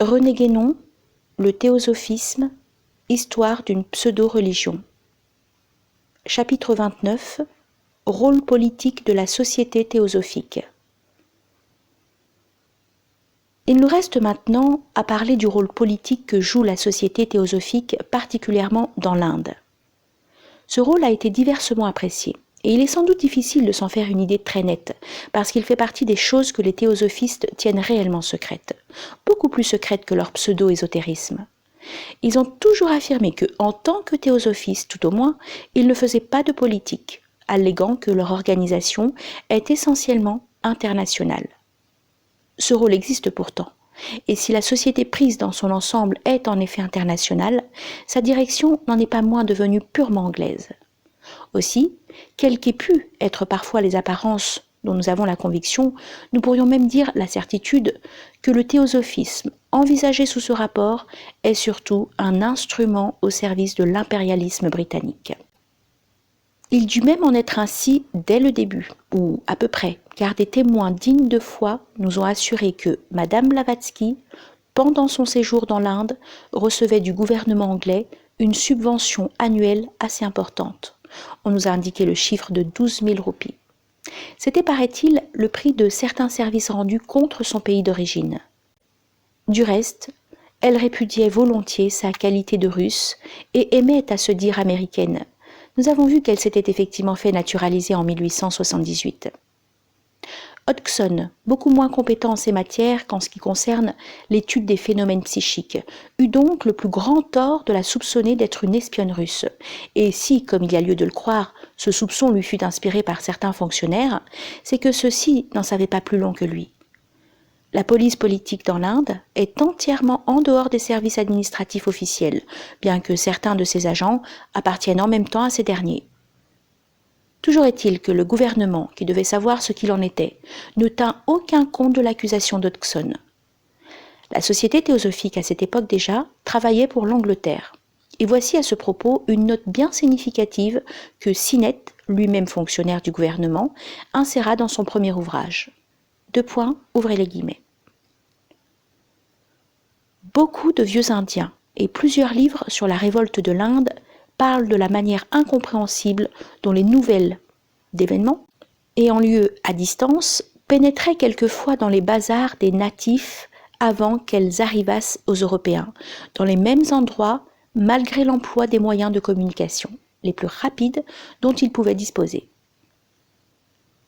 René Guénon, le théosophisme, histoire d'une pseudo-religion. Chapitre 29. Rôle politique de la société théosophique. Il nous reste maintenant à parler du rôle politique que joue la société théosophique, particulièrement dans l'Inde. Ce rôle a été diversement apprécié, et il est sans doute difficile de s'en faire une idée très nette, parce qu'il fait partie des choses que les théosophistes tiennent réellement secrètes, beaucoup plus secrètes que leur pseudo-ésotérisme. Ils ont toujours affirmé que, en tant que théosophistes tout au moins, ils ne faisaient pas de politique, alléguant que leur organisation est essentiellement internationale. Ce rôle existe pourtant, et si la société prise dans son ensemble est en effet internationale, sa direction n'en est pas moins devenue purement anglaise. Aussi, quelles qu'aient pu être parfois les apparences dont nous avons la conviction, nous pourrions même dire la certitude que le théosophisme envisagé sous ce rapport est surtout un instrument au service de l'impérialisme britannique. Il dut même en être ainsi dès le début, ou à peu près, car des témoins dignes de foi nous ont assuré que Madame Blavatsky, pendant son séjour dans l'Inde, recevait du gouvernement anglais une subvention annuelle assez importante. On nous a indiqué le chiffre de 12 000 roupies. C'était, paraît-il, le prix de certains services rendus contre son pays d'origine. Du reste, elle répudiait volontiers sa qualité de Russe et aimait à se dire américaine. Nous avons vu qu'elle s'était effectivement fait naturaliser en 1878. Hodgson, beaucoup moins compétent en ces matières qu'en ce qui concerne l'étude des phénomènes psychiques, eut donc le plus grand tort de la soupçonner d'être une espionne russe. Et si, comme il y a lieu de le croire, ce soupçon lui fut inspiré par certains fonctionnaires, c'est que ceux-ci n'en savaient pas plus long que lui. La police politique dans l'Inde est entièrement en dehors des services administratifs officiels, bien que certains de ses agents appartiennent en même temps à ces derniers. Toujours est-il que le gouvernement, qui devait savoir ce qu'il en était, ne tint aucun compte de l'accusation d'Hodgson. La société théosophique, à cette époque déjà, travaillait pour l'Angleterre. Et voici à ce propos une note bien significative que Sinnett, lui-même fonctionnaire du gouvernement, inséra dans son premier ouvrage. Ouvrez les guillemets. Beaucoup de vieux Indiens et plusieurs livres sur la révolte de l'Inde parlent de la manière incompréhensible dont les nouvelles d'événements ayant lieu à distance pénétraient quelquefois dans les bazars des natifs avant qu'elles arrivassent aux Européens, dans les mêmes endroits malgré l'emploi des moyens de communication les plus rapides dont ils pouvaient disposer.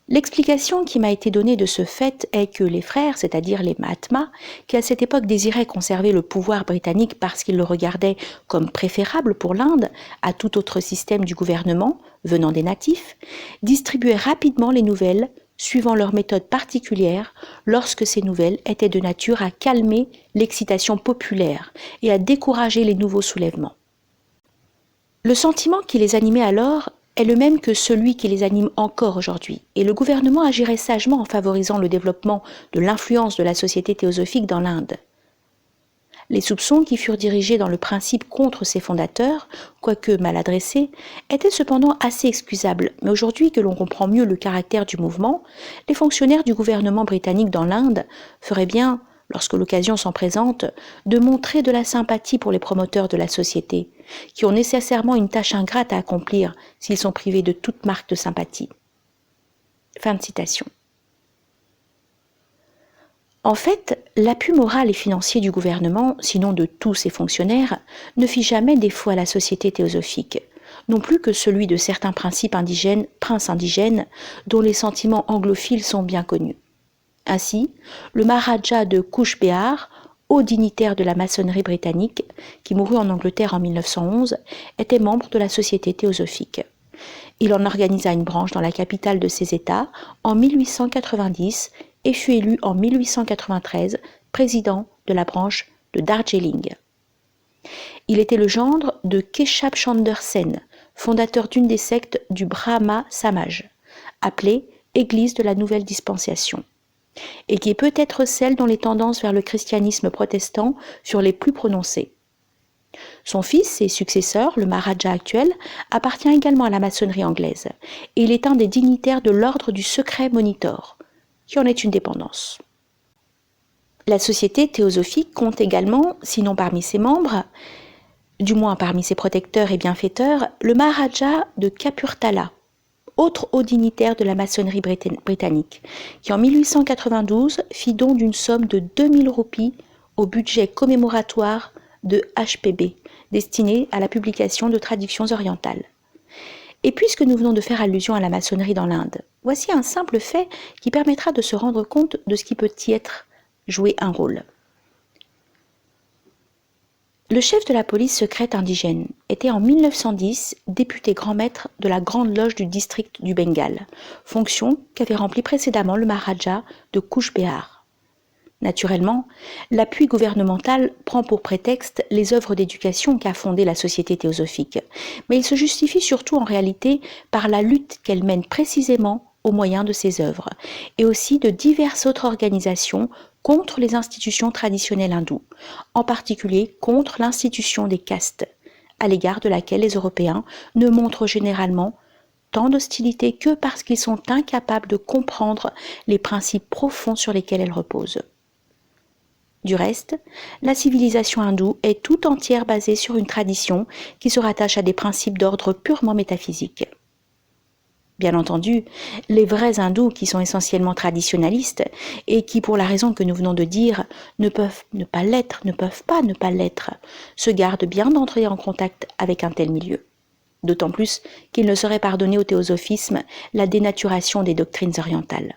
L'explication qui m'a été donnée de ce fait est que les frères, c'est-à-dire les Mahatmas, qui à cette époque désiraient conserver le pouvoir britannique parce qu'ils le regardaient comme préférable pour l'Inde à tout autre système du gouvernement venant des natifs, distribuaient rapidement les nouvelles suivant leur méthode particulière lorsque ces nouvelles étaient de nature à calmer l'excitation populaire et à décourager les nouveaux soulèvements. Le sentiment qui les animait alors est le même que celui qui les anime encore aujourd'hui, et le gouvernement agirait sagement en favorisant le développement de l'influence de la société théosophique dans l'Inde. Les soupçons qui furent dirigés dans le principe contre ses fondateurs, quoique mal adressés, étaient cependant assez excusables, mais aujourd'hui que l'on comprend mieux le caractère du mouvement, les fonctionnaires du gouvernement britannique dans l'Inde feraient bien, lorsque l'occasion s'en présente, de montrer de la sympathie pour les promoteurs de la société, qui ont nécessairement une tâche ingrate à accomplir s'ils sont privés de toute marque de sympathie. Fin de citation. En fait, l'appui moral et financier du gouvernement, sinon de tous ses fonctionnaires, ne fit jamais défaut à la société théosophique, non plus que celui de certains princes indigènes, dont les sentiments anglophiles sont bien connus. Ainsi, le Maharaja de Couch Behar, haut dignitaire de la maçonnerie britannique, qui mourut en Angleterre en 1911, était membre de la société théosophique. Il en organisa une branche dans la capitale de ces États en 1890 et fut élu en 1893 président de la branche de Darjeeling. Il était le gendre de Keshab Chandra Sen, fondateur d'une des sectes du Brahma Samaj, appelée Église de la Nouvelle Dispensation, et qui est peut-être celle dont les tendances vers le christianisme protestant furent les plus prononcées. Son fils et successeur, le Maharaja actuel, appartient également à la maçonnerie anglaise, et il est un des dignitaires de l'ordre du secret Monitor, qui en est une dépendance. La société théosophique compte également, sinon parmi ses membres, du moins parmi ses protecteurs et bienfaiteurs, le Maharaja de Kapurthala, autre haut dignitaire de la maçonnerie britannique, qui en 1892 fit don d'une somme de 2000 roupies au budget commémoratoire de HPB, destiné à la publication de traductions orientales. Et puisque nous venons de faire allusion à la maçonnerie dans l'Inde, voici un simple fait qui permettra de se rendre compte de ce qui peut y être jouer un rôle. Le chef de la police secrète indigène était en 1910 député grand maître de la Grande Loge du district du Bengale, fonction qu'avait remplie précédemment le Maharaja de Couch Behar. Naturellement, l'appui gouvernemental prend pour prétexte les œuvres d'éducation qu'a fondées la Société théosophique, mais il se justifie surtout en réalité par la lutte qu'elle mène précisément au moyen de ces œuvres, et aussi de diverses autres organisations contre les institutions traditionnelles hindoues, en particulier contre l'institution des castes, à l'égard de laquelle les Européens ne montrent généralement tant d'hostilité que parce qu'ils sont incapables de comprendre les principes profonds sur lesquels elle repose. Du reste, la civilisation hindoue est tout entière basée sur une tradition qui se rattache à des principes d'ordre purement métaphysique. Bien entendu, les vrais hindous qui sont essentiellement traditionnalistes et qui, pour la raison que nous venons de dire, ne peuvent pas ne pas l'être, se gardent bien d'entrer en contact avec un tel milieu. D'autant plus qu'il ne serait pardonné au théosophisme la dénaturation des doctrines orientales.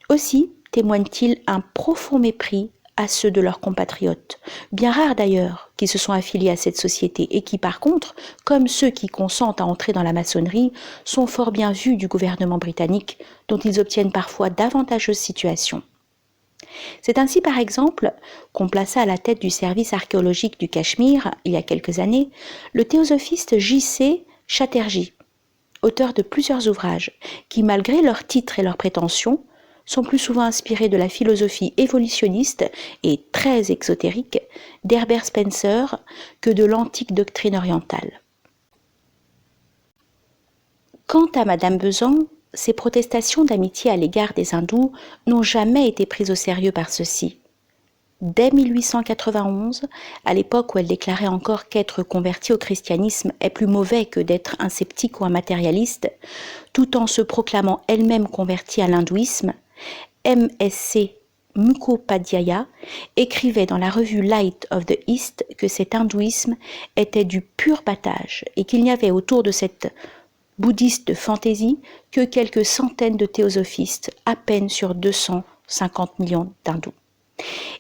Aussi témoignent-ils un profond mépris à ceux de leurs compatriotes, bien rares d'ailleurs, qui se sont affiliés à cette société et qui par contre, comme ceux qui consentent à entrer dans la maçonnerie, sont fort bien vus du gouvernement britannique, dont ils obtiennent parfois d'avantageuses situations. C'est ainsi par exemple qu'on plaça à la tête du service archéologique du Cachemire, il y a quelques années, le théosophiste J.C. Chatterjee, auteur de plusieurs ouvrages, qui malgré leurs titres et leurs prétentions, sont plus souvent inspirés de la philosophie évolutionniste et très exotérique d'Herbert Spencer que de l'antique doctrine orientale. Quant à Madame Besan, ses protestations d'amitié à l'égard des hindous n'ont jamais été prises au sérieux par ceux-ci. Dès 1891, à l'époque où elle déclarait encore qu'être converti au christianisme est plus mauvais que d'être un sceptique ou un matérialiste, tout en se proclamant elle-même convertie à l'hindouisme, M.S.C. Mukhopadhyaya écrivait dans la revue Light of the East que cet hindouisme était du pur battage et qu'il n'y avait autour de cette bouddhiste de fantaisie que quelques centaines de théosophistes, à peine sur 250 millions d'hindous.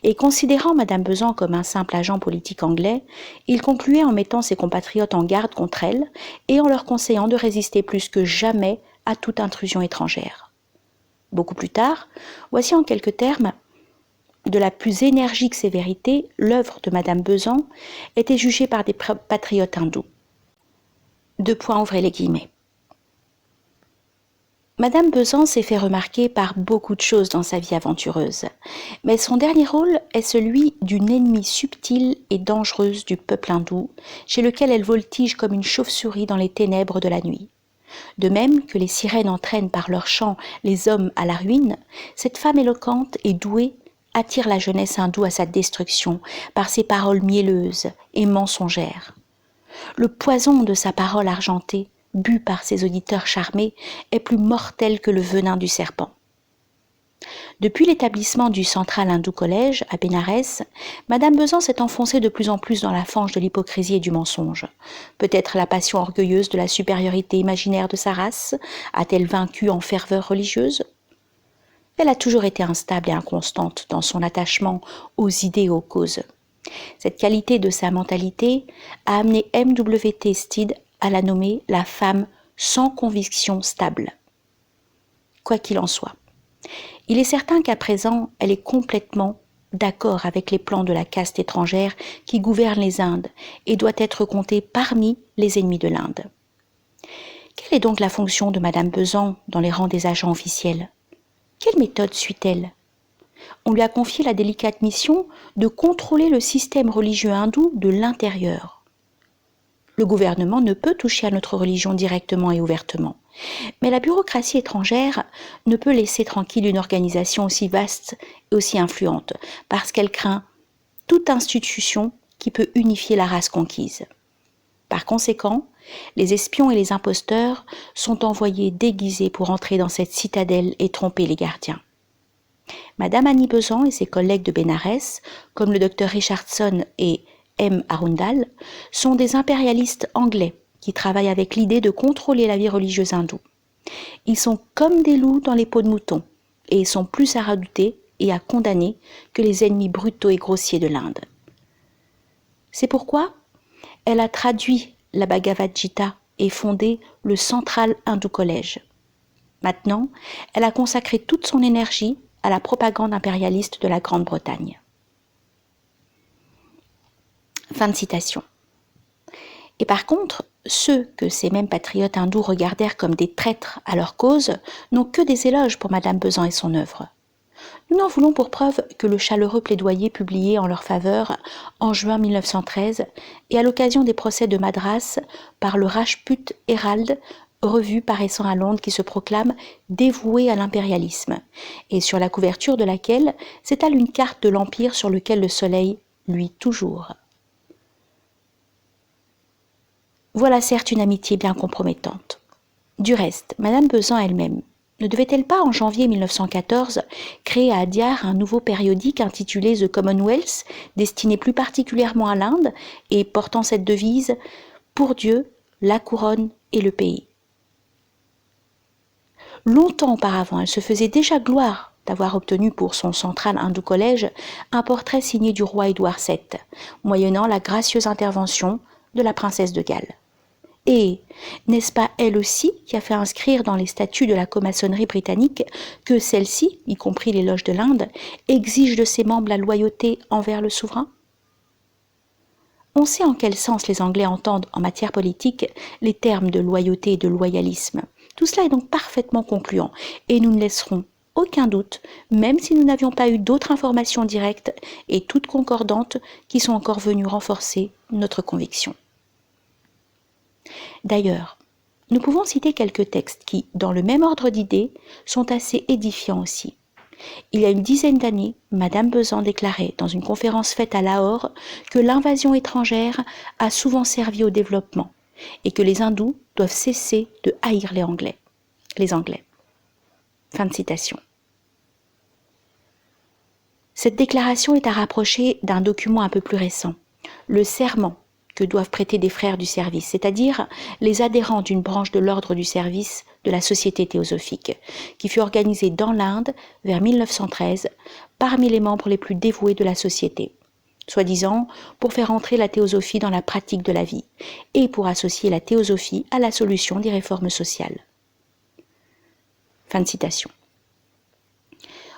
Et considérant Madame Besan comme un simple agent politique anglais, il concluait en mettant ses compatriotes en garde contre elle et en leur conseillant de résister plus que jamais à toute intrusion étrangère. Beaucoup plus tard, voici en quelques termes, de la plus énergique sévérité, l'œuvre de Madame Besan était jugée par des patriotes hindous. Ouvrez les guillemets. Madame Besan s'est fait remarquer par beaucoup de choses dans sa vie aventureuse, mais son dernier rôle est celui d'une ennemie subtile et dangereuse du peuple hindou, chez lequel elle voltige comme une chauve-souris dans les ténèbres de la nuit. De même que les sirènes entraînent par leur chant les hommes à la ruine, cette femme éloquente et douée attire la jeunesse hindoue à sa destruction par ses paroles mielleuses et mensongères. Le poison de sa parole argentée, bu par ses auditeurs charmés, est plus mortel que le venin du serpent. Depuis l'établissement du Central Hindou College à Bénarès, Madame Besan s'est enfoncée de plus en plus dans la fange de l'hypocrisie et du mensonge. Peut-être la passion orgueilleuse de la supériorité imaginaire de sa race a-t-elle vaincu en ferveur religieuse ? Elle a toujours été instable et inconstante dans son attachement aux idées et aux causes. Cette qualité de sa mentalité a amené M.W.T. Stead à la nommer la femme sans conviction stable. Quoi qu'il en soit, il est certain qu'à présent, elle est complètement d'accord avec les plans de la caste étrangère qui gouverne les Indes et doit être comptée parmi les ennemis de l'Inde. Quelle est donc la fonction de Madame Besan dans les rangs des agents officiels ? Quelle méthode suit-elle ? On lui a confié la délicate mission de contrôler le système religieux hindou de l'intérieur. Le gouvernement ne peut toucher à notre religion directement et ouvertement. Mais la bureaucratie étrangère ne peut laisser tranquille une organisation aussi vaste et aussi influente, parce qu'elle craint toute institution qui peut unifier la race conquise. Par conséquent, les espions et les imposteurs sont envoyés déguisés pour entrer dans cette citadelle et tromper les gardiens. Madame Annie Besant et ses collègues de Bénarès, comme le docteur Richardson et M. Arundel, sont des impérialistes anglais qui travaillent avec l'idée de contrôler la vie religieuse hindoue. Ils sont comme des loups dans les peaux de mouton et sont plus à redouter et à condamner que les ennemis brutaux et grossiers de l'Inde. C'est pourquoi elle a traduit la Bhagavad Gita et fondé le Central Hindu College. Maintenant, elle a consacré toute son énergie à la propagande impérialiste de la Grande-Bretagne. Fin de citation. Et par contre, ceux que ces mêmes patriotes hindous regardèrent comme des traîtres à leur cause n'ont que des éloges pour Madame Besant et son œuvre. Nous n'en voulons pour preuve que le chaleureux plaidoyer publié en leur faveur en juin 1913 et à l'occasion des procès de Madras par le Rajput Herald, revue paraissant à Londres qui se proclame dévouée à l'impérialisme et sur la couverture de laquelle s'étale une carte de l'empire sur lequel le soleil luit toujours. Voilà certes une amitié bien compromettante. Du reste, Madame Besant elle-même ne devait-elle pas, en janvier 1914, créer à Adyar un nouveau périodique intitulé The Commonwealth, destiné plus particulièrement à l'Inde et portant cette devise « Pour Dieu, la couronne et le pays ». Longtemps auparavant, elle se faisait déjà gloire d'avoir obtenu pour son Central Hindu College un portrait signé du roi Édouard VII, moyennant la gracieuse intervention de la princesse de Galles. Et n'est-ce pas elle aussi qui a fait inscrire dans les statuts de la comaçonnerie britannique que celle-ci, y compris les loges de l'Inde, exige de ses membres la loyauté envers le souverain ? On sait en quel sens les Anglais entendent en matière politique les termes de loyauté et de loyalisme. Tout cela est donc parfaitement concluant et nous ne laisserons aucun doute, même si nous n'avions pas eu d'autres informations directes et toutes concordantes qui sont encore venues renforcer notre conviction. D'ailleurs, nous pouvons citer quelques textes qui, dans le même ordre d'idées, sont assez édifiants aussi. Il y a une dizaine d'années, Madame Besant déclarait dans une conférence faite à Lahore que l'invasion étrangère a souvent servi au développement et que les hindous doivent cesser de haïr les Anglais. Fin de citation. Cette déclaration est à rapprocher d'un document un peu plus récent, le serment que doivent prêter des frères du service, c'est-à-dire les adhérents d'une branche de l'ordre du service de la Société théosophique, qui fut organisée dans l'Inde vers 1913 parmi les membres les plus dévoués de la Société, soi-disant pour faire entrer la théosophie dans la pratique de la vie et pour associer la théosophie à la solution des réformes sociales. Fin de citation.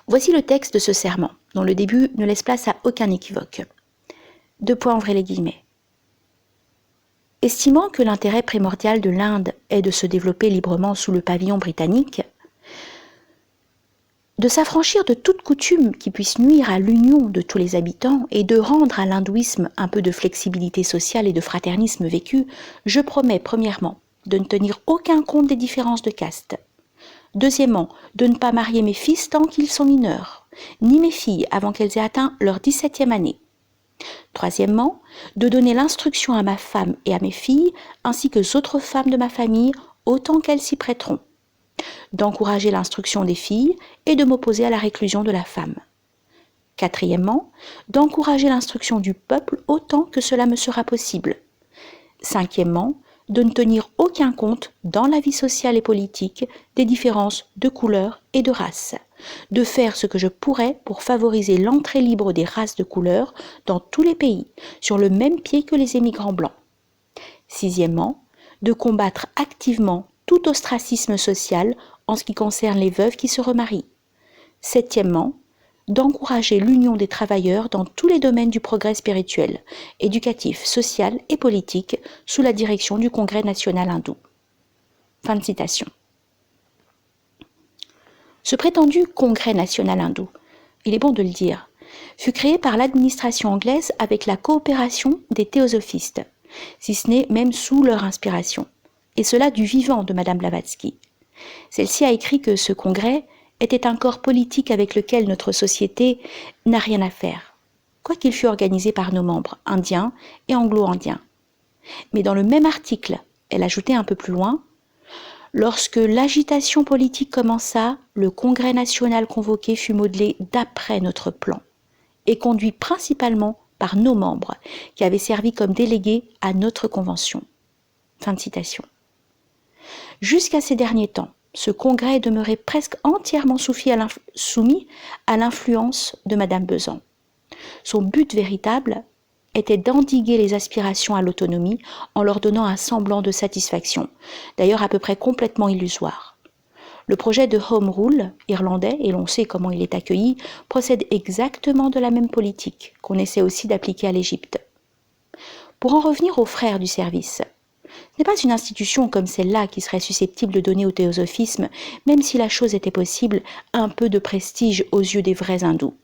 Voici le texte de ce serment, dont le début ne laisse place à aucun équivoque. Ouvrez les guillemets. Estimant que l'intérêt primordial de l'Inde est de se développer librement sous le pavillon britannique, de s'affranchir de toute coutume qui puisse nuire à l'union de tous les habitants et de rendre à l'hindouisme un peu de flexibilité sociale et de fraternisme vécu, je promets premièrement de ne tenir aucun compte des différences de caste. Deuxièmement, de ne pas marier mes fils tant qu'ils sont mineurs, ni mes filles avant qu'elles aient atteint leur 17e année. Troisièmement, de donner l'instruction à ma femme et à mes filles, ainsi que aux autres femmes de ma famille, autant qu'elles s'y prêteront. D'encourager l'instruction des filles et de m'opposer à la réclusion de la femme. Quatrièmement, d'encourager l'instruction du peuple autant que cela me sera possible. Cinquièmement, de ne tenir aucun compte dans la vie sociale et politique des différences de couleur et de race. De faire ce que je pourrais pour favoriser l'entrée libre des races de couleur dans tous les pays, sur le même pied que les émigrants blancs. Sixièmement, de combattre activement tout ostracisme social en ce qui concerne les veuves qui se remarient. Septièmement, d'encourager l'union des travailleurs dans tous les domaines du progrès spirituel, éducatif, social et politique sous la direction du Congrès national hindou. Fin de citation. Ce prétendu Congrès national hindou, il est bon de le dire, fut créé par l'administration anglaise avec la coopération des théosophistes, si ce n'est même sous leur inspiration, et cela du vivant de Madame Blavatsky. Celle-ci a écrit que ce congrès était un corps politique avec lequel notre société n'a rien à faire, quoiqu'il fût organisé par nos membres indiens et anglo-indiens. Mais dans le même article, elle ajoutait un peu plus loin: lorsque l'agitation politique commença, le congrès national convoqué fut modelé d'après notre plan et conduit principalement par nos membres qui avaient servi comme délégués à notre convention. Fin de citation. Jusqu'à ces derniers temps, ce congrès demeurait presque entièrement soumis à l'influence de Madame Besan. Son but véritable était d'endiguer les aspirations à l'autonomie en leur donnant un semblant de satisfaction, d'ailleurs à peu près complètement illusoire. Le projet de Home Rule irlandais, et l'on sait comment il est accueilli, procède exactement de la même politique qu'on essaie aussi d'appliquer à l'Égypte. Pour en revenir aux frères du service, ce n'est pas une institution comme celle-là qui serait susceptible de donner au théosophisme, même si la chose était possible, un peu de prestige aux yeux des vrais hindous.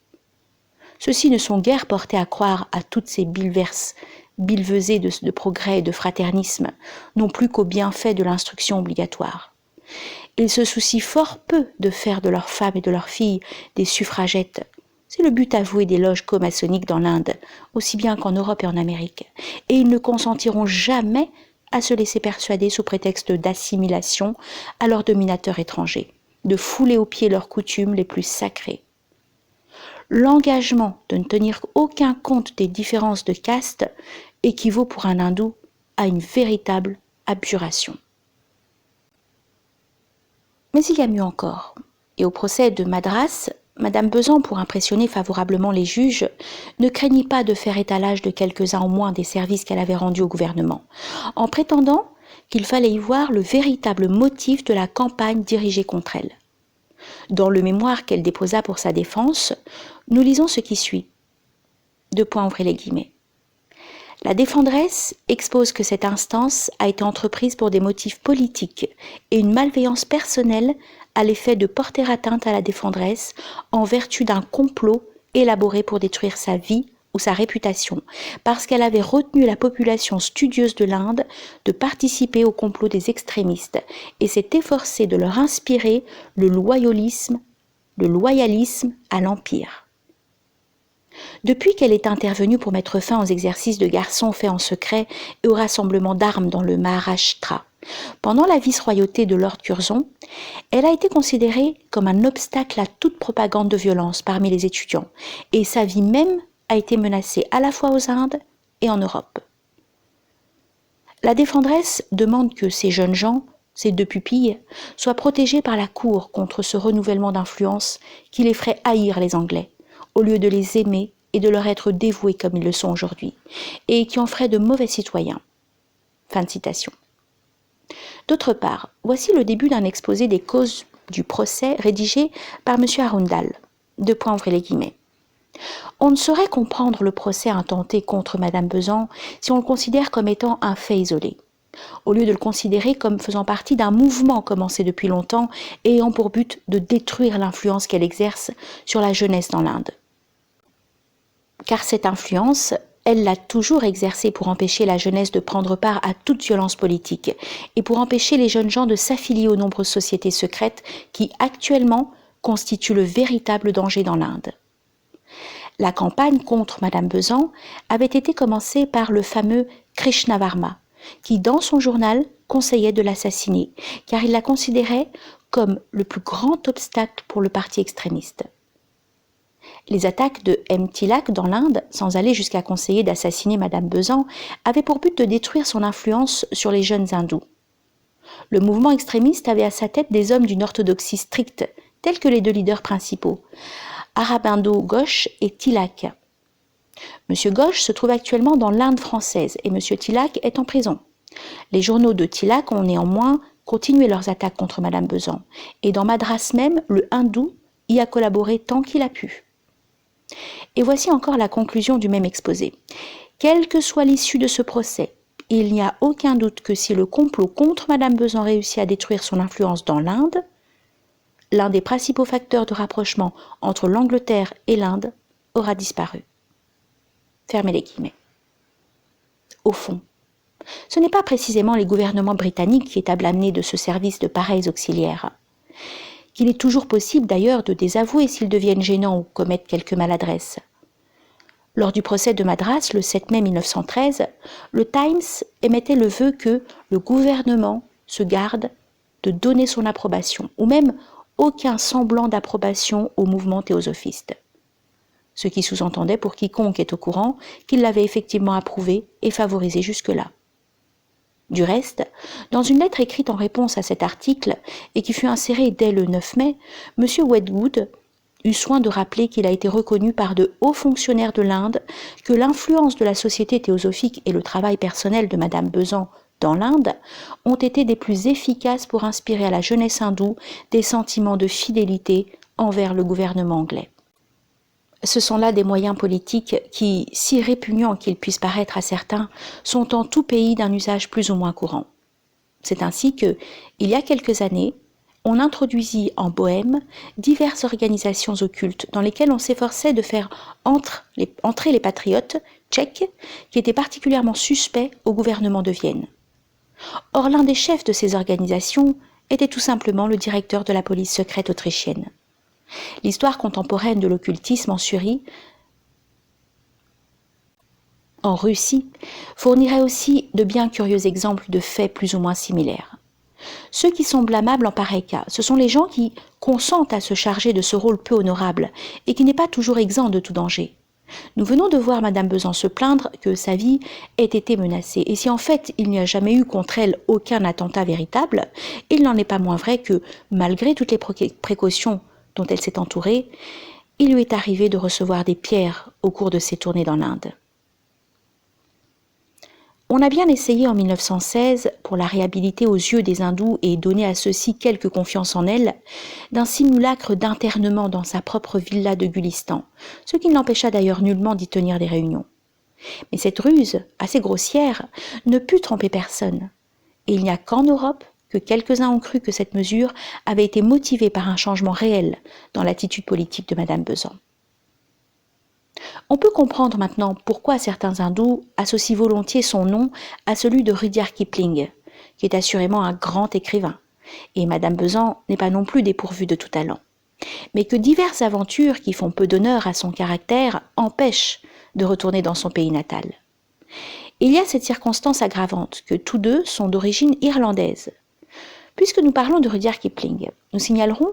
Ceux-ci ne sont guère portés à croire à toutes ces billevesées de progrès et de fraternisme, non plus qu'aux bienfaits de l'instruction obligatoire. Ils se soucient fort peu de faire de leurs femmes et de leurs filles des suffragettes. C'est le but avoué des loges comaçonniques dans l'Inde, aussi bien qu'en Europe et en Amérique, et ils ne consentiront jamais à se laisser persuader sous prétexte d'assimilation à leurs dominateurs étrangers, de fouler aux pieds leurs coutumes les plus sacrées. L'engagement de ne tenir aucun compte des différences de caste équivaut pour un hindou à une véritable abjuration. Mais il y a mieux encore. Et au procès de Madras, Madame Besan, pour impressionner favorablement les juges, ne craignit pas de faire étalage de quelques-uns au moins des services qu'elle avait rendus au gouvernement, en prétendant qu'il fallait y voir le véritable motif de la campagne dirigée contre elle. Dans le mémoire qu'elle déposa pour sa défense, nous lisons ce qui suit. Ouvrez les guillemets. La défenderesse expose que cette instance a été entreprise pour des motifs politiques et une malveillance personnelle à l'effet de porter atteinte à la défenderesse en vertu d'un complot élaboré pour détruire sa vie ou sa réputation, parce qu'elle avait retenu la population studieuse de l'Inde de participer au complot des extrémistes et s'est efforcée de leur inspirer le loyalisme à l'Empire. Depuis qu'elle est intervenue pour mettre fin aux exercices de garçons faits en secret et aux rassemblements d'armes dans le Maharashtra, pendant la vice-royauté de Lord Curzon, elle a été considérée comme un obstacle à toute propagande de violence parmi les étudiants, et sa vie même a été menacée à la fois aux Indes et en Europe. La défenderesse demande que ces jeunes gens, ces deux pupilles, soient protégés par la cour contre ce renouvellement d'influence qui les ferait haïr les Anglais, au lieu de les aimer et de leur être dévoués comme ils le sont aujourd'hui, et qui en feraient de mauvais citoyens. Fin de citation. D'autre part, voici le début d'un exposé des causes du procès rédigé par M. Arundel. Ouvrez les guillemets. On ne saurait comprendre le procès intenté contre Madame Besan si on le considère comme étant un fait isolé, au lieu de le considérer comme faisant partie d'un mouvement commencé depuis longtemps et ayant pour but de détruire l'influence qu'elle exerce sur la jeunesse dans l'Inde. Car cette influence, elle l'a toujours exercée pour empêcher la jeunesse de prendre part à toute violence politique et pour empêcher les jeunes gens de s'affilier aux nombreuses sociétés secrètes qui, actuellement, constituent le véritable danger dans l'Inde. La campagne contre Madame Besan avait été commencée par le fameux Krishnavarma, qui, dans son journal, conseillait de l'assassiner, car il la considérait comme le plus grand obstacle pour le parti extrémiste. Les attaques de M. Tilak dans l'Inde, sans aller jusqu'à conseiller d'assassiner Madame Besan, avaient pour but de détruire son influence sur les jeunes hindous. Le mouvement extrémiste avait à sa tête des hommes d'une orthodoxie stricte, tels que les deux leaders principaux, Aurobindo Ghosh et Tilak. M. Ghosh se trouve actuellement dans l'Inde française et M. Tilak est en prison. Les journaux de Tilak ont néanmoins continué leurs attaques contre Madame Besan, et dans Madras même, le hindou y a collaboré tant qu'il a pu. Et voici encore la conclusion du même exposé. Quelle que soit l'issue de ce procès, il n'y a aucun doute que si le complot contre Madame Besan réussit à détruire son influence dans l'Inde, l'un des principaux facteurs de rapprochement entre l'Angleterre et l'Inde aura disparu. Fermez les guillemets. Au fond, Ce n'est pas précisément les gouvernements britanniques qui est blâmer de ce service de pareils auxiliaires. Qu'il est toujours possible d'ailleurs de désavouer s'ils deviennent gênants ou commettent quelques maladresses. Lors du procès de Madras, le 7 mai 1913, le Times émettait le vœu que le gouvernement se garde de donner son approbation, ou même aucun semblant d'approbation au mouvement théosophiste. Ce qui sous-entendait pour quiconque est au courant qu'il l'avait effectivement approuvé et favorisé jusque-là. Du reste, dans une lettre écrite en réponse à cet article et qui fut insérée dès le 9 mai, M. Wedgwood eut soin de rappeler qu'il a été reconnu par de hauts fonctionnaires de l'Inde que l'influence de la société théosophique et le travail personnel de Madame Besant dans l'Inde ont été des plus efficaces pour inspirer à la jeunesse hindoue des sentiments de fidélité envers le gouvernement anglais. Ce sont là des moyens politiques qui, si répugnants qu'ils puissent paraître à certains, sont en tout pays d'un usage plus ou moins courant. C'est ainsi que, il y a quelques années, on introduisit en Bohême diverses organisations occultes dans lesquelles on s'efforçait de faire entrer les patriotes tchèques qui étaient particulièrement suspects au gouvernement de Vienne. Or, l'un des chefs de ces organisations était tout simplement le directeur de la police secrète autrichienne. L'histoire contemporaine de l'occultisme en Russie fournirait aussi de bien curieux exemples de faits plus ou moins similaires. Ceux qui sont blâmables en pareil cas, ce sont les gens qui consentent à se charger de ce rôle peu honorable et qui n'est pas toujours exempt de tout danger. Nous venons de voir Madame Besant se plaindre que sa vie ait été menacée. Et si en fait il n'y a jamais eu contre elle aucun attentat véritable, il n'en est pas moins vrai que, malgré toutes les précautions dont elle s'est entourée, il lui est arrivé de recevoir des pierres au cours de ses tournées dans l'Inde. On a bien essayé en 1916, pour la réhabiliter aux yeux des hindous et donner à ceux-ci quelque confiance en elle, d'un simulacre d'internement dans sa propre villa de Gulistan, ce qui ne l'empêcha d'ailleurs nullement d'y tenir des réunions. Mais cette ruse, assez grossière, ne put tromper personne, et il n'y a qu'en Europe que quelques-uns ont cru que cette mesure avait été motivée par un changement réel dans l'attitude politique de Madame Besant. On peut comprendre maintenant pourquoi certains hindous associent volontiers son nom à celui de Rudyard Kipling, qui est assurément un grand écrivain, et Madame Besant n'est pas non plus dépourvue de tout talent, mais que diverses aventures qui font peu d'honneur à son caractère empêchent de retourner dans son pays natal. Il y a cette circonstance aggravante que tous deux sont d'origine irlandaise. Puisque nous parlons de Rudyard Kipling, nous signalerons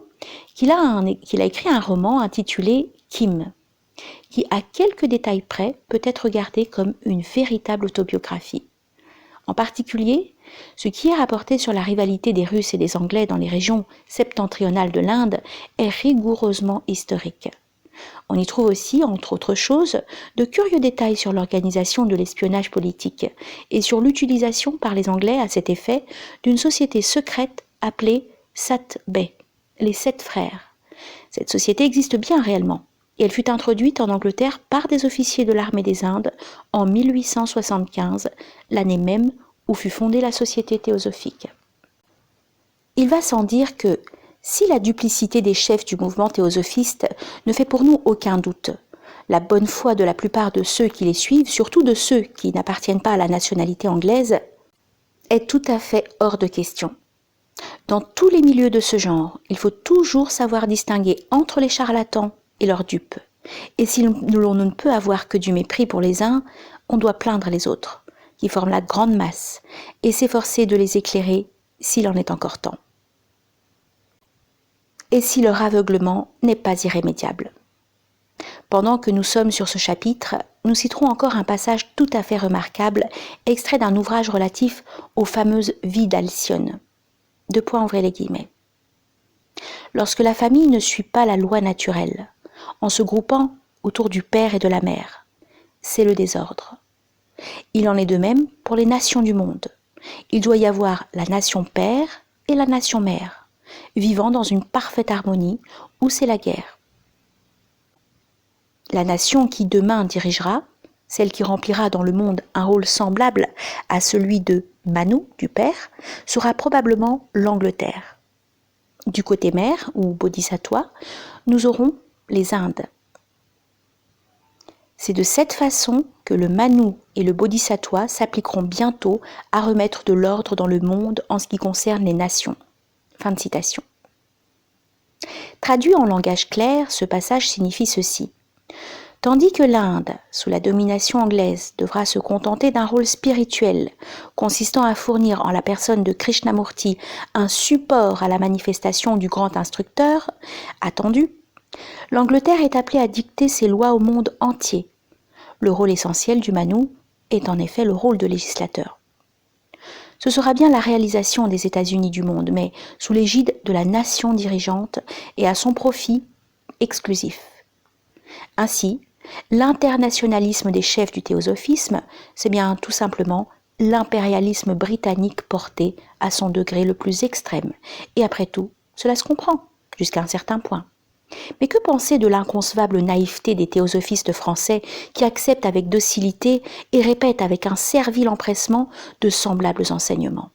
qu'il a écrit un roman intitulé Kim, qui, à quelques détails près, peut être regardé comme une véritable autobiographie. En particulier, ce qui est rapporté sur la rivalité des Russes et des Anglais dans les régions septentrionales de l'Inde est rigoureusement historique. On y trouve aussi, entre autres choses, de curieux détails sur l'organisation de l'espionnage politique et sur l'utilisation par les Anglais à cet effet d'une société secrète appelée Sat Bey, les 7 frères. Cette société existe bien réellement. Et elle fut introduite en Angleterre par des officiers de l'armée des Indes en 1875, l'année même où fut fondée la Société théosophique. Il va sans dire que, si la duplicité des chefs du mouvement théosophiste ne fait pour nous aucun doute, la bonne foi de la plupart de ceux qui les suivent, surtout de ceux qui n'appartiennent pas à la nationalité anglaise, est tout à fait hors de question. Dans tous les milieux de ce genre, il faut toujours savoir distinguer entre les charlatans et leurs dupes. Et si l'on ne peut avoir que du mépris pour les uns, on doit plaindre les autres, qui forment la grande masse, et s'efforcer de les éclairer s'il en est encore temps. Et si leur aveuglement n'est pas irrémédiable. Pendant que nous sommes sur ce chapitre, nous citerons encore un passage tout à fait remarquable, extrait d'un ouvrage relatif aux fameuses vies d'Alcyone. Ouvrez les guillemets. Lorsque la famille ne suit pas la loi naturelle, en se groupant autour du père et de la mère, c'est le désordre. Il en est de même pour les nations du monde. Il doit y avoir la nation père et la nation mère, vivant dans une parfaite harmonie où c'est la guerre. La nation qui demain dirigera, celle qui remplira dans le monde un rôle semblable à celui de Manu, du père, sera probablement l'Angleterre. Du côté mère, ou Bodhisattva, nous aurons les Indes. C'est de cette façon que le Manu et le Bodhisattva s'appliqueront bientôt à remettre de l'ordre dans le monde en ce qui concerne les nations. » Fin de citation. Traduit en langage clair, ce passage signifie ceci. Tandis que l'Inde, sous la domination anglaise, devra se contenter d'un rôle spirituel, consistant à fournir en la personne de Krishnamurti un support à la manifestation du grand instructeur, attendu, l'Angleterre est appelée à dicter ses lois au monde entier. Le rôle essentiel du Manu est en effet le rôle de législateur. Ce sera bien la réalisation des États-Unis du monde, mais sous l'égide de la nation dirigeante et à son profit exclusif. Ainsi, l'internationalisme des chefs du théosophisme, c'est bien tout simplement l'impérialisme britannique porté à son degré le plus extrême. Et après tout, cela se comprend, jusqu'à un certain point. Mais que penser de l'inconcevable naïveté des théosophistes français qui acceptent avec docilité et répètent avec un servile empressement de semblables enseignements?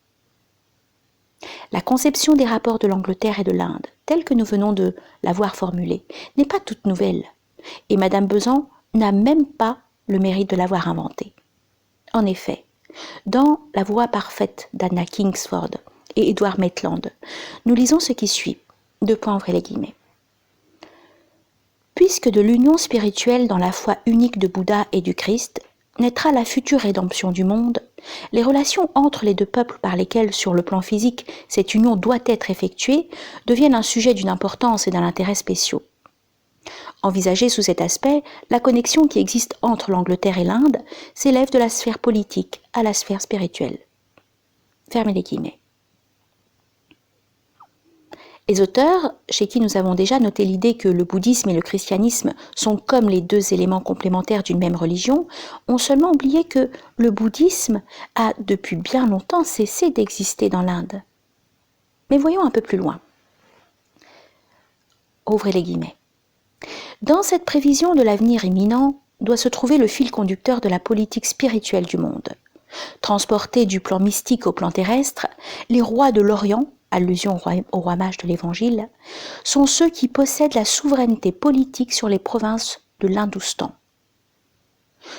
La conception des rapports de l'Angleterre et de l'Inde, telle que nous venons de l'avoir formulée, n'est pas toute nouvelle. Et Madame Besan n'a même pas le mérite de l'avoir inventée. En effet, dans La Voie parfaite d'Anna Kingsford et Edward Maitland, nous lisons ce qui suit, ouvrez les guillemets. Puisque de l'union spirituelle dans la foi unique de Bouddha et du Christ naîtra la future rédemption du monde, les relations entre les deux peuples par lesquels, sur le plan physique, cette union doit être effectuée, deviennent un sujet d'une importance et d'un intérêt spéciaux. Envisagée sous cet aspect, la connexion qui existe entre l'Angleterre et l'Inde s'élève de la sphère politique à la sphère spirituelle. Fermez les guillemets. Les auteurs, chez qui nous avons déjà noté l'idée que le bouddhisme et le christianisme sont comme les deux éléments complémentaires d'une même religion, ont seulement oublié que le bouddhisme a depuis bien longtemps cessé d'exister dans l'Inde. Mais voyons un peu plus loin. Ouvrez les guillemets. Dans cette prévision de l'avenir imminent doit se trouver le fil conducteur de la politique spirituelle du monde. Transportés du plan mystique au plan terrestre, les rois de l'Orient, allusion au roi mage de l'Évangile, sont ceux qui possèdent la souveraineté politique sur les provinces de l'Hindoustan.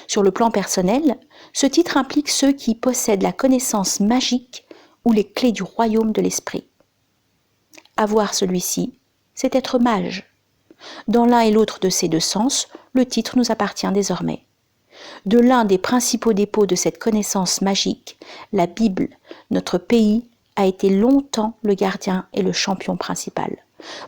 Sur le plan personnel, ce titre implique ceux qui possèdent la connaissance magique ou les clés du royaume de l'esprit. Avoir celui-ci, c'est être mage. Dans l'un et l'autre de ces deux sens, le titre nous appartient désormais. De l'un des principaux dépôts de cette connaissance magique, la Bible, notre pays, a été longtemps le gardien et le champion principal.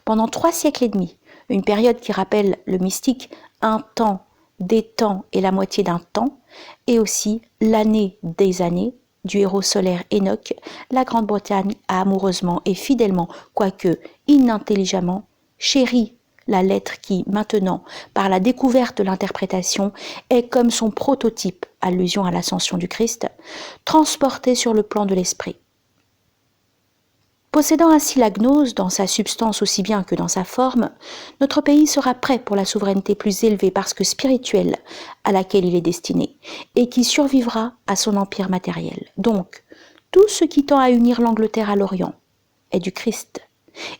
Pendant 3 siècles et demi, une période qui rappelle le mystique un temps, des temps et la moitié d'un temps, et aussi l'année des années, du héros solaire Enoch, la Grande-Bretagne a amoureusement et fidèlement, quoique inintelligemment, chéri la lettre qui, maintenant, par la découverte de l'interprétation, est comme son prototype, allusion à l'ascension du Christ, transportée sur le plan de l'esprit. Possédant ainsi la gnose dans sa substance aussi bien que dans sa forme, notre pays sera prêt pour la souveraineté plus élevée parce que spirituelle à laquelle il est destiné, et qui survivra à son empire matériel. Donc, tout ce qui tend à unir l'Angleterre à l'Orient est du Christ,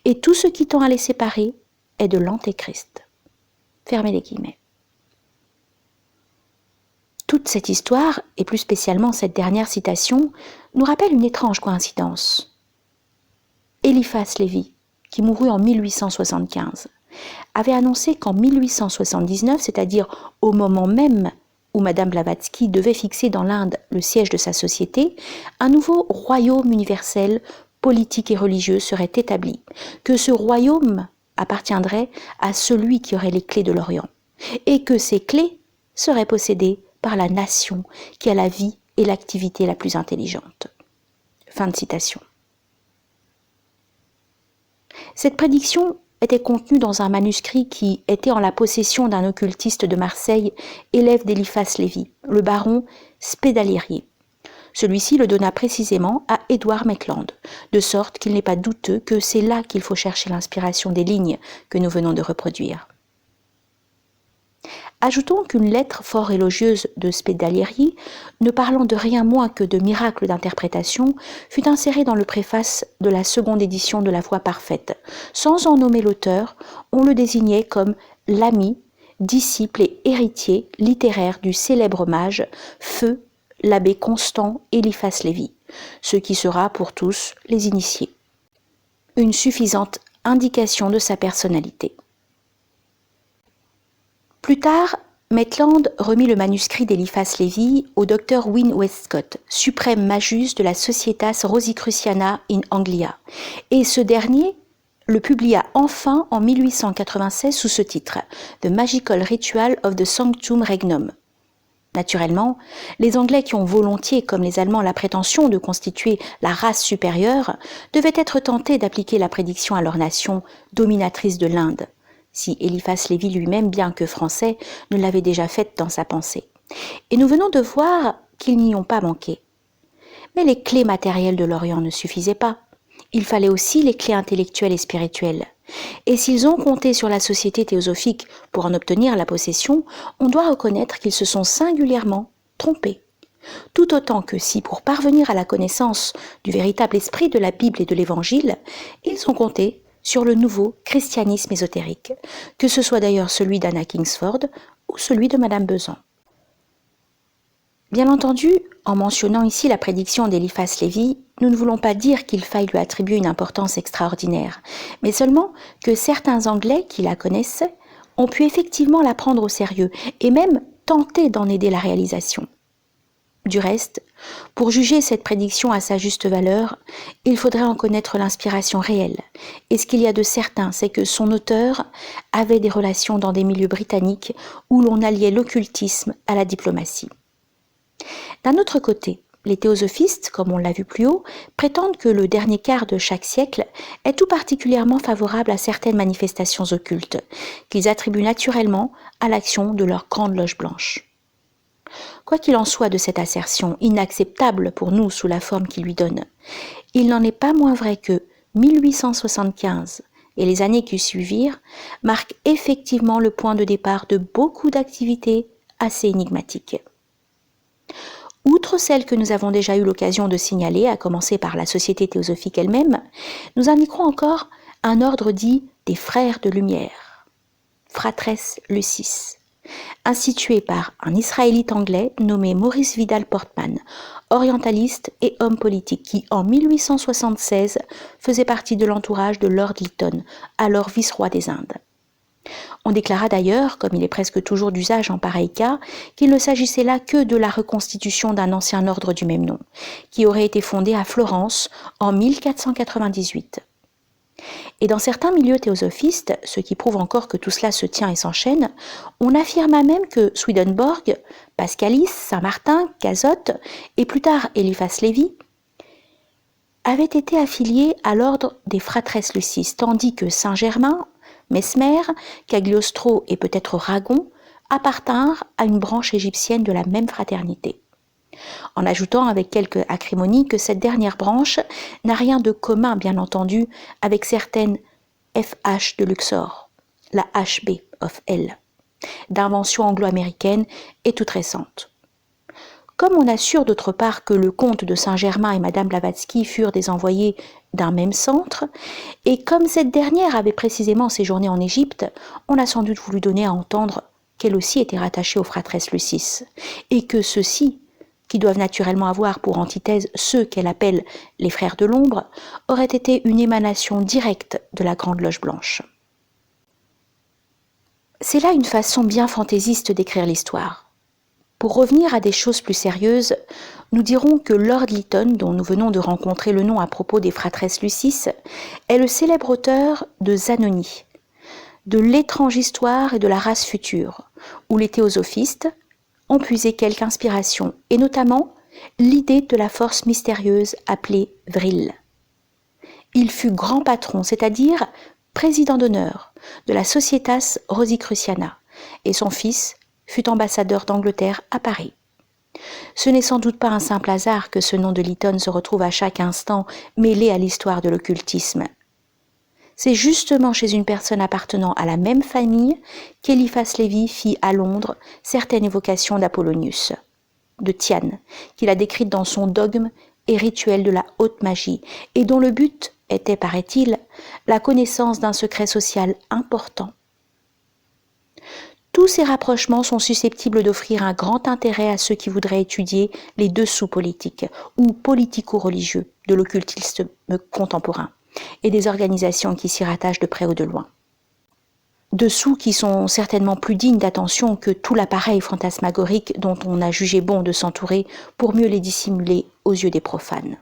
et tout ce qui tend à les séparer est de l'Antéchrist. Fermez les guillemets. Toute cette histoire, et plus spécialement cette dernière citation, nous rappelle une étrange coïncidence. Eliphas Lévi, qui mourut en 1875, avait annoncé qu'en 1879, c'est-à-dire au moment même où Madame Blavatsky devait fixer dans l'Inde le siège de sa société, un nouveau royaume universel, politique et religieux serait établi, que ce royaume appartiendrait à celui qui aurait les clés de l'Orient, et que ces clés seraient possédées par la nation qui a la vie et l'activité la plus intelligente. Fin de citation. Cette prédiction était contenue dans un manuscrit qui était en la possession d'un occultiste de Marseille, élève d'Eliphas Lévi, le baron Spédalieri. Celui-ci le donna précisément à Edward Maitland, de sorte qu'il n'est pas douteux que c'est là qu'il faut chercher l'inspiration des lignes que nous venons de reproduire. Ajoutons qu'une lettre fort élogieuse de Spédalieri, ne parlant de rien moins que de miracles d'interprétation, fut insérée dans le préface de la seconde édition de La Voie parfaite. Sans en nommer l'auteur, on le désignait comme l'ami disciple et héritier littéraire du célèbre mage feu l'abbé Constant Eliphas Lévi, ce qui sera pour tous les initiés. Une suffisante indication de sa personnalité. Plus tard, Maitland remit le manuscrit d'Eliphas Lévi au docteur Wynne Westcott, suprême magus de la Societas Rosicruciana in Anglia, et ce dernier le publia enfin en 1896 sous ce titre, The Magical Ritual of the Sanctum Regnum. Naturellement, les Anglais qui ont volontiers, comme les Allemands, la prétention de constituer la race supérieure, devaient être tentés d'appliquer la prédiction à leur nation dominatrice de l'Inde, si Eliphas Lévi lui-même, bien que français, ne l'avait déjà faite dans sa pensée. Et nous venons de voir qu'ils n'y ont pas manqué. Mais les clés matérielles de l'Orient ne suffisaient pas. Il fallait aussi les clés intellectuelles et spirituelles. Et s'ils ont compté sur la société théosophique pour en obtenir la possession, on doit reconnaître qu'ils se sont singulièrement trompés. Tout autant que si, pour parvenir à la connaissance du véritable esprit de la Bible et de l'Évangile, ils ont compté sur le nouveau christianisme ésotérique, que ce soit d'ailleurs celui d'Anna Kingsford ou celui de Madame Besan. Bien entendu, en mentionnant ici la prédiction d'Eliphas Lévi, nous ne voulons pas dire qu'il faille lui attribuer une importance extraordinaire, mais seulement que certains Anglais qui la connaissaient ont pu effectivement la prendre au sérieux et même tenter d'en aider la réalisation. Du reste, pour juger cette prédiction à sa juste valeur, il faudrait en connaître l'inspiration réelle, et ce qu'il y a de certain, c'est que son auteur avait des relations dans des milieux britanniques où l'on alliait l'occultisme à la diplomatie. D'un autre côté, les théosophistes, comme on l'a vu plus haut, prétendent que le dernier quart de chaque siècle est tout particulièrement favorable à certaines manifestations occultes, qu'ils attribuent naturellement à l'action de leur grande loge blanche. Quoi qu'il en soit de cette assertion inacceptable pour nous sous la forme qu'il lui donne, il n'en est pas moins vrai que 1875 et les années qui suivirent marquent effectivement le point de départ de beaucoup d'activités assez énigmatiques. Outre celles que nous avons déjà eu l'occasion de signaler, à commencer par la Société théosophique elle-même, nous indiquerons encore un ordre dit des Frères de Lumière, Fratres Lucis, institué par un Israélite anglais nommé Maurice Vidal Portman, orientaliste et homme politique qui, en 1876, faisait partie de l'entourage de Lord Lytton, alors vice-roi des Indes. On déclara d'ailleurs, comme il est presque toujours d'usage en pareil cas, qu'il ne s'agissait là que de la reconstitution d'un ancien ordre du même nom, qui aurait été fondé à Florence en 1498. Et dans certains milieux théosophistes, ce qui prouve encore que tout cela se tient et s'enchaîne, on affirma même que Swedenborg, Pascalis, Saint-Martin, Cazotte et plus tard Eliphas Lévi avaient été affiliés à l'ordre des Fratres Lucis, tandis que Saint-Germain, Mesmer, Cagliostro et peut-être Ragon appartinrent à une branche égyptienne de la même fraternité. En ajoutant avec quelque acrimonie que cette dernière branche n'a rien de commun, bien entendu, avec certaines FH de Luxor, la HB of L, d'invention anglo-américaine et toute récente. Comme on assure d'autre part que le comte de Saint-Germain et Madame Blavatsky furent des envoyés d'un même centre, et comme cette dernière avait précisément séjourné en Égypte, on a sans doute voulu donner à entendre qu'elle aussi était rattachée aux Fratres Lucis, et que ceux-ci, qui doivent naturellement avoir pour antithèse ceux qu'elle appelle les Frères de l'Ombre, auraient été une émanation directe de la Grande Loge Blanche. C'est là une façon bien fantaisiste d'écrire l'histoire. Pour revenir à des choses plus sérieuses, nous dirons que Lord Lytton, dont nous venons de rencontrer le nom à propos des Fratres Lucis, est le célèbre auteur de Zanoni, de l'étrange histoire et de la race future, où les théosophistes ont puisé quelque inspiration, et notamment l'idée de la force mystérieuse appelée Vril. Il fut grand patron, c'est-à-dire président d'honneur de la Societas Rosicruciana, et son fils fut ambassadeur d'Angleterre à Paris. Ce n'est sans doute pas un simple hasard que ce nom de Lytton se retrouve à chaque instant mêlé à l'histoire de l'occultisme. C'est justement chez une personne appartenant à la même famille qu'Eliphas Lévi fit à Londres certaines évocations d'Apollonius, de Tian, qu'il a décrite dans son dogme et rituel de la haute magie, et dont le but était, paraît-il, la connaissance d'un secret social important. Tous ces rapprochements sont susceptibles d'offrir un grand intérêt à ceux qui voudraient étudier les dessous politiques ou politico-religieux de l'occultisme contemporain et des organisations qui s'y rattachent de près ou de loin. Dessous qui sont certainement plus dignes d'attention que tout l'appareil fantasmagorique dont on a jugé bon de s'entourer pour mieux les dissimuler aux yeux des profanes.